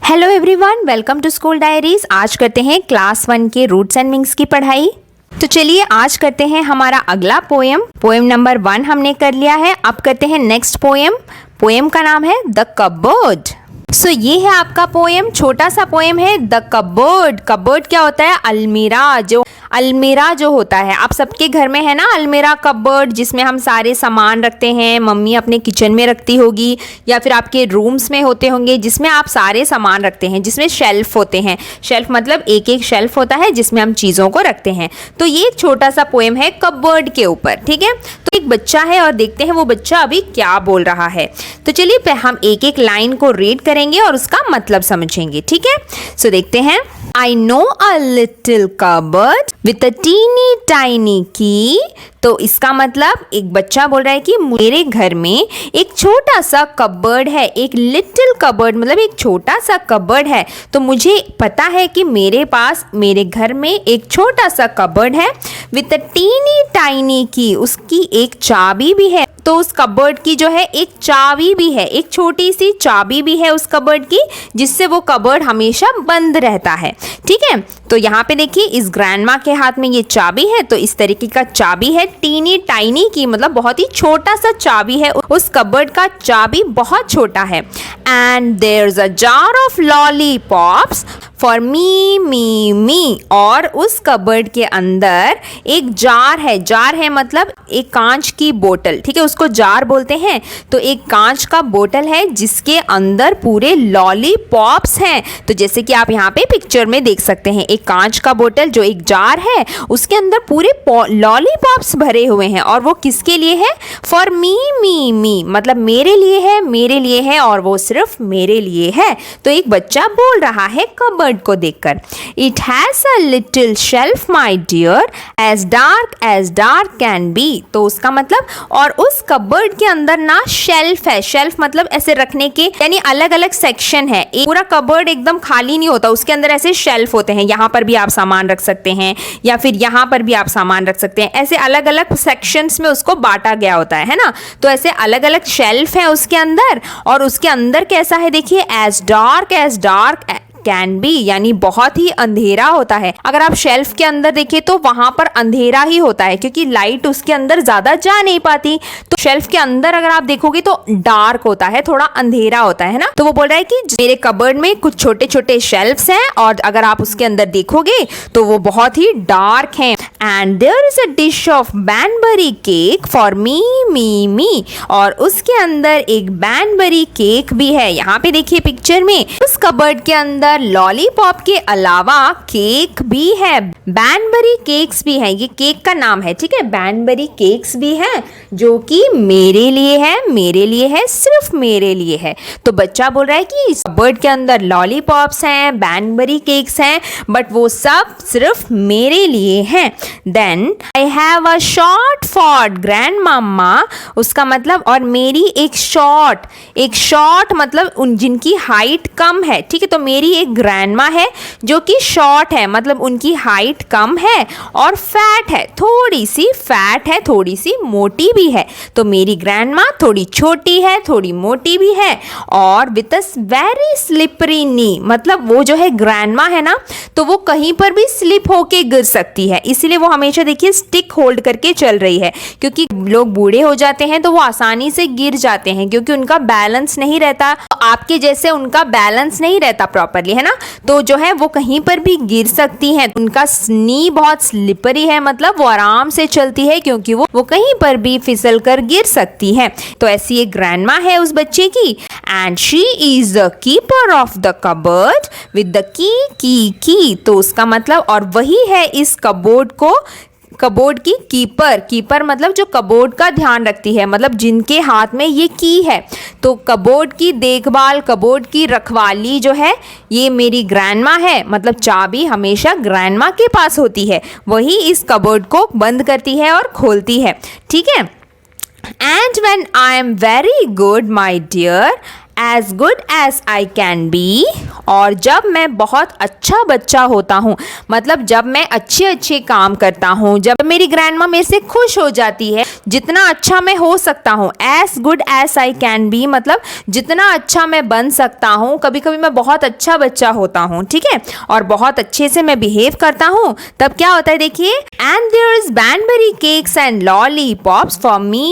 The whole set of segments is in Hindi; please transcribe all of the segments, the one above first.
Hello everyone, welcome to school diaries. आज करते हैं क्लास 1 के रूट्स एंड मीनिंग्स की पढ़ाई। तो चलिए आज करते हैं हमारा अगला पोएम नंबर 1 हमने कर लिया है। अब करते हैं नेक्स्ट पोएम का नाम है द कबर्ड। सो ये है आपका पोएम, छोटा सा पोएम है द कबर्ड। कबर्ड क्या होता है? अलमीरा जो होता है, आप सबके घर में है ना अलमीरा, कबर्ड, जिसमें हम सारे सामान रखते हैं। मम्मी अपने किचन में रखती होगी या फिर आपके रूम्स में होते होंगे जिसमें आप सारे सामान रखते हैं, जिसमें शेल्फ होते हैं। शेल्फ मतलब एक एक शेल्फ होता है जिसमें हम चीज़ों को रखते हैं। तो ये एक छोटा सा पोएम है कबर्ड के ऊपर, ठीक है। तो एक बच्चा है और देखते हैं वो बच्चा अभी क्या बोल रहा है। तो चलिए हम एक एक लाइन को रीड करेंगे और उसका मतलब समझेंगे, ठीक है। सो देखते हैं। I know a little cupboard with a teeny tiny key। तो इसका मतलब एक बच्चा बोल रहा है कि मेरे घर में एक छोटा सा कबर्ड है। एक लिटिल कबर्ड मतलब एक छोटा सा कबर्ड है। तो मुझे पता है कि मेरे पास मेरे घर में एक छोटा सा कबर्ड है विथ अ टीनी टाइनी की, उसकी एक चाबी भी है। तो उस कबर्ड की जो है एक चाबी भी है, एक छोटी सी चाबी भी है उस कबर्ड की, जिससे वो कबर्ड हमेशा बंद रहता है, ठीक है। तो यहाँ पे देखिए इस ग्रैंडमा के हाथ में ये चाबी है। तो इस तरीके का चाबी है, टीनी टाइनी की मतलब बहुत ही छोटा सा चाबी है। उस कबर्ड का चाबी बहुत छोटा है। And there is a jar of lollipops for me. और उस कबर्ड के अंदर एक जार है मतलब एक कांच की बोतल, ठीक है, उसको जार बोलते हैं। तो एक कांच का बोतल है जिसके अंदर पूरे लॉलीपॉप्स हैं। तो जैसे कि आप यहाँ पे पिक्चर में देख सकते हैं, एक कांच का बोतल जो एक जार है उसके अंदर पूरे लॉलीपॉप्स भरे हुए हैं। और वो किसके लिए है? फॉर मी मतलब मेरे लिए है और वो सिर्फ मेरे लिए है। तो एक बच्चा बोल रहा है कबर्ड को देखकर, it has a little shelf my dear as dark can be. तो उसका मतलब, और उस कबर्ड के अंदर ना शेल्फ है। शेल्फ मतलब ऐसे रखने के, यानी अलग अलग सेक्शन है। एक पूरा कबर्ड एकदम खाली नहीं होता, उसके अंदर ऐसे शेल्फ होते हैं। यहाँ पर भी आप सामान रख सकते हैं या फिर यहाँ पर भी आप सामान रख सकते हैं। ऐसे अलग अलग सेक्शंस में उसको बांटा गया होता है ना। तो ऐसे अलग अलग शेल्फ है उसके अंदर। और उसके अंदर कैसा है देखिए, एज डार्क कैन बी, यानी बहुत ही अंधेरा होता है। अगर आप शेल्फ के अंदर देखें तो वहां पर अंधेरा ही होता है, क्योंकि लाइट उसके अंदर ज्यादा जा नहीं पाती। तो शेल्फ के अंदर अगर आप देखोगे तो डार्क होता है, थोड़ा अंधेरा होता है ना। तो वो बोल रहा है कि मेरे कबर्ड में कुछ छोटे छोटे शेल्फ्स हैं और अगर आप उसके अंदर देखोगे तो वो बहुत ही डार्क हैं। And there is a dish of Banbury cake for me. और उसके अंदर एक बैनबेरी केक भी है। यहाँ पे देखिए पिक्चर में, उस कबर्ड के अंदर लॉलीपॉप के अलावा केक भी है, बैनबेरी केक्स भी है। ये केक का नाम है, ठीक है। बैनबेरी केक्स भी है जो कि मेरे लिए है, सिर्फ मेरे लिए है। तो बच्चा बोल रहा है कि इस कबर्ड के अंदर लॉलीपॉप्स हैं, बैनबेरी केक्स हैं, बट वो सब सिर्फ मेरे लिए हैं। Then I have a short for grand mama. उसका मतलब, और मेरी एक शॉर्ट मतलब उन जिनकी हाइट कम है, ठीक है। तो मेरी एक ग्रैंडमा है जो कि शॉर्ट है, मतलब उनकी हाइट कम है और फैट है, थोड़ी सी मोटी भी है। तो मेरी ग्रैंडमा थोड़ी छोटी है, थोड़ी मोटी भी है, और विथ अ वेरी स्लिपरी नी, मतलब वो जो है ग्रैंडमा है ना, तो वो कहीं पर भी स्लिप होके गिर सकती है। इसीलिए वो हमेशा देखिए स्टिक होल्ड करके चल रही है, क्योंकि लोग बूढ़े हो जाते हैं तो वो आसानी से गिर जाते हैं, क्योंकि उनका बैलेंस नहीं रहता। आपके जैसे उनका बैलेंस नहीं रहता प्रॉपरली, है ना। तो जो है वो कहीं पर भी गिर सकती हैं। उनका नी बहुत स्लिपरी है, मतलब वो आराम से चलती है, क्योंकि वो कहीं पर भी फिसल कर गिर सकती है। तो ऐसी एक ग्रैंडमा है उस बच्चे की। And she is the keeper of the cupboard with the key. तो उसका मतलब, और वही है इस कबोर्ड की कीपर मतलब जो कबोर्ड का ध्यान रखती है, मतलब जिनके हाथ में ये की है। तो कबोर्ड की देखभाल, कबोर्ड की रखवाली जो है ये मेरी ग्रैंडमा है, मतलब चाबी हमेशा ग्रैंडमा के पास होती है, वही इस कबोर्ड को बंद करती है और खोलती है, ठीक है। And when I am very good my dear as good as I can be, और जब मैं बहुत अच्छा बच्चा होता हूँ, मतलब जब मैं अच्छे अच्छे काम करता हूँ, जब मेरी ग्रैंडमा मेरे से खुश हो जाती है, जितना अच्छा मैं हो सकता हूँ, as good as I can be मतलब जितना अच्छा मैं बन सकता हूँ, कभी कभी मैं बहुत अच्छा बच्चा होता हूँ, ठीक है, और बहुत अच्छे से मैं बिहेव करता हूँ, तब क्या होता है देखिए, and there's Banbury cakes and lollipops for me.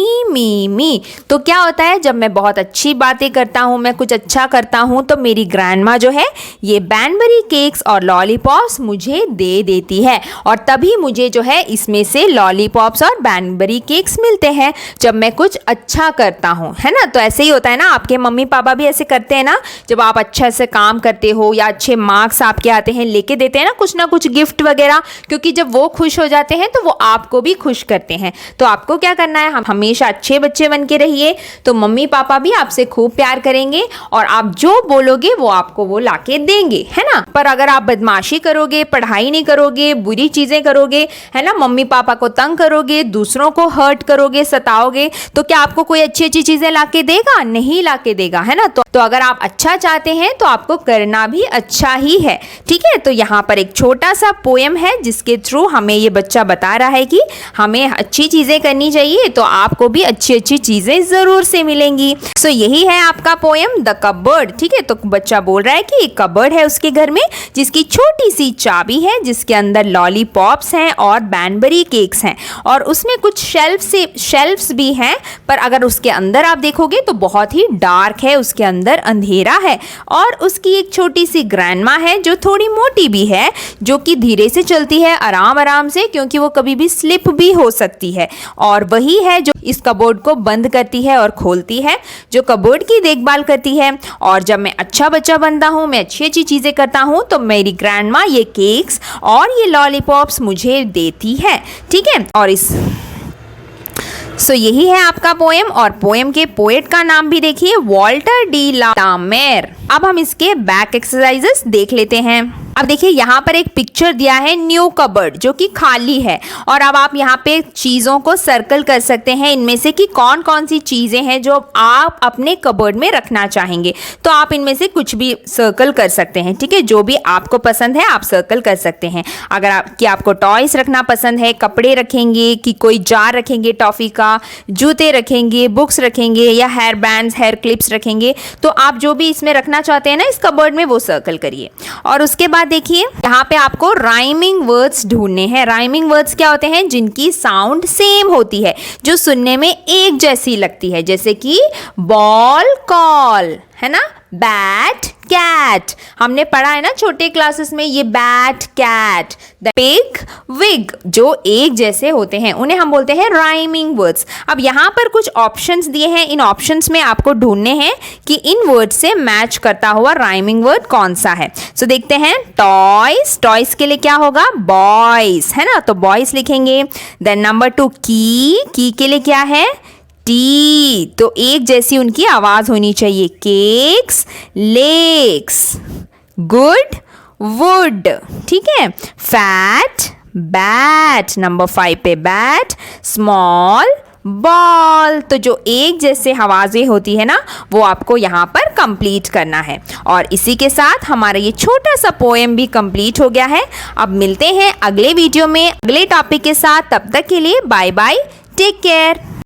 तो क्या होता है, जब मैं बहुत अच्छी बातें करता हूँ, मैं कुछ अच्छा करता हूँ, तो मेरी ग्रैंडमा जो है ये Banbury केक्स और लॉलीपॉप्स मुझे दे देती है, और तभी मुझे जो है इसमें से लॉलीपॉप्स और Banbury केक्स मिलते हैं जब मैं कुछ अच्छा करता हूँ, है ना। तो ऐसे ही होता है ना, आपके मम्मी पापा भी ऐसे करते हैं ना, जब आप अच्छे से काम करते हो या अच्छे मार्क्स आपके आते हैं, लेके देते हैं ना कुछ गिफ्ट वगैरह, क्योंकि जब वो खुश हो जाते हैं तो वो आपको भी खुश करते हैं। तो आपको क्या करना है, हम हमेशा अच्छे बच्चे बन के रहिए, तो मम्मी पापा भी आपसे खूब प्यार करेंगे और आप जो बोलोगे वो आपको वो लाके देंगे, है ना। पर अगर आप बदमाशी करोगे, पढ़ाई नहीं करोगे, बुरी चीजें करोगे, है ना, मम्मी पापा को तंग करोगे, दूसरों को हर्ट करोगे, सताओगे, तो क्या आपको कोई अच्छी अच्छी चीजें लाके देगा? नहीं लाके देगा, है ना। तो अगर आप अच्छा चाहते हैं तो आपको करना भी अच्छा ही है, ठीक है। तो यहाँ पर एक छोटा सा पोएम है जिसके थ्रू हमें ये बच्चा बता रहा है कि हमें अच्छी चीजें करनी चाहिए, तो आपको भी अच्छी अच्छी चीजें जरूर से मिलेंगी। सो यही है आपका पोएम द कबर्ड, ठीक है। तो बच्चा बोल रहा है कि एक कबर्ड है उसके घर में जिसकी छोटी सी चाबी है, जिसके अंदर लॉलीपॉप्स हैं और Banbury केक्स हैं, और उसमें कुछ शेल्फ्स भी हैं, पर अगर उसके अंदर आप देखोगे तो बहुत ही डार्क है, उसके अंदर अंधेरा है, और उसकी एक छोटी सी ग्रैंडमा है जो थोड़ी मोटी भी है, जो कि धीरे से चलती है, आराम आराम से, क्योंकि वो कभी भी स्लिप भी हो सकती है, और वही है जो इस कबोर्ड को बंद करती है और खोलती है, जो कबोर्ड की देखभाल करती है। और जब मैं अच्छा बच्चा बनता हूँ, मैं अच्छी अच्छी चीजें करता हूँ, तो मेरी ग्रैंडमा ये केक्स और ये लॉलीपॉप्स मुझे देती है, ठीक है। और यही है आपका पोएम, और पोएम के पोएट का नाम भी देखिए, वॉल्टर डी ला टामेर। अब हम इसके बैक एक्सरसाइजेस देख लेते हैं। अब देखिए यहाँ पर एक पिक्चर दिया है न्यू कबर्ड जो कि खाली है, और अब आप यहाँ पे चीज़ों को सर्कल कर सकते हैं, इनमें से कि कौन कौन सी चीज़ें हैं जो आप अपने कबर्ड में रखना चाहेंगे। तो आप इनमें से कुछ भी सर्कल कर सकते हैं, ठीक है, जो भी आपको पसंद है आप सर्कल कर सकते हैं। अगर आपको टॉयस रखना पसंद है, कपड़े रखेंगे, कि कोई जार रखेंगे टॉफ़ी का, जूते रखेंगे, बुक्स रखेंगे, या हेयर बैंड्स, हेयर क्लिप्स रखेंगे, तो आप जो भी इसमें रखना चाहते हैं ना इस कबर्ड में, वो सर्कल करिए। और उसके बाद देखिए यहाँ पे आपको राइमिंग वर्ड्स ढूंढने हैं। राइमिंग वर्ड्स क्या होते हैं? जिनकी साउंड सेम होती है, जो सुनने में एक जैसी लगती है, जैसे कि बॉल कॉल, है ना, बैट कैट, हमने पढ़ा है ना छोटे क्लासेस में, ये bat cat, the pig wig, जो एक जैसे होते हैं उन्हें हम बोलते हैं राइमिंग वर्ड्स। अब यहाँ पर कुछ ऑप्शंस दिए हैं, इन ऑप्शंस में आपको ढूंढने हैं कि इन वर्ड से मैच करता हुआ राइमिंग वर्ड कौन सा है। सो देखते हैं, टॉयज, टॉयज के लिए क्या होगा? बॉयज, है ना, तो बॉयज लिखेंगे। देन नंबर 2 की के लिए क्या है? टी, तो एक जैसी उनकी आवाज होनी चाहिए। केक्स, लेक्स, गुड, वुड, ठीक है। फैट, बैट, नंबर 5 पे बैट, स्मॉल, बॉल, तो जो एक जैसे आवाजें होती है ना, वो आपको यहाँ पर कंप्लीट करना है। और इसी के साथ हमारा ये छोटा सा पोएम भी कंप्लीट हो गया है। अब मिलते हैं अगले वीडियो में अगले टॉपिक के साथ, तब तक के लिए बाय बाय, टेक केयर।